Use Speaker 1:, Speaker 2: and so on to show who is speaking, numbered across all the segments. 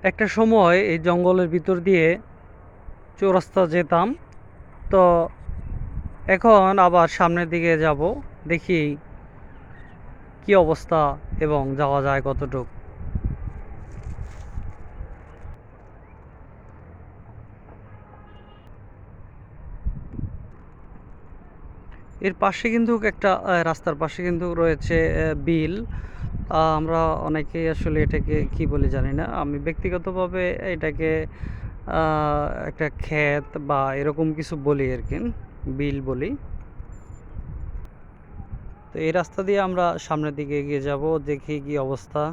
Speaker 1: একটা সময় এই জঙ্গলের ভিতর দিয়ে চৌরাস্তা যেতাম। তো এখন আবার সামনের দিকে যাব, দেখি কি অবস্থা এবং যাওয়া যায় কতটুক। এর পাশে কিন্তু একটা রাস্তার পাশে কিন্তু রয়েছে বিল। আমরা অনেকেই আসলে এটাকে কি বলে জানি না, আমি ব্যক্তিগতভাবে এটাকে একটা ক্ষেত বা এরকম কিছু বলি আর কি, বিল বলি। তো এই রাস্তা দিয়ে আমরা সামনের দিকে এগিয়ে যাব, দেখি কি অবস্থা।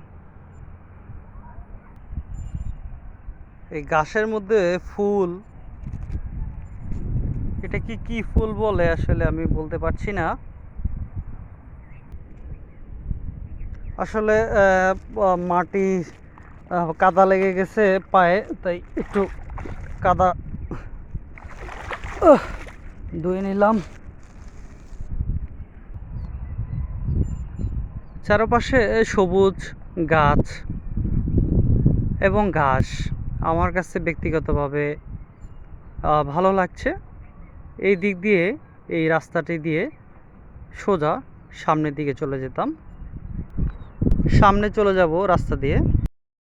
Speaker 1: এই গাছের মধ্যে ফুল, এটা কি কি ফুল বলে আসলে আমি বলতে পারছি না। আসলে মাটি কাদা লেগে গেছে পায়ে, তাই একটু কাদা ধুয়ে নিলাম। চারপাশে সবুজ গাছ এবং ঘাস, আমার কাছে ব্যক্তিগতভাবে ভালো লাগছে। এই দিক দিয়ে, এই রাস্তাটি দিয়ে সোজা সামনের দিকে চলে যেতাম, সামনে চলে যাব রাস্তা দিয়ে।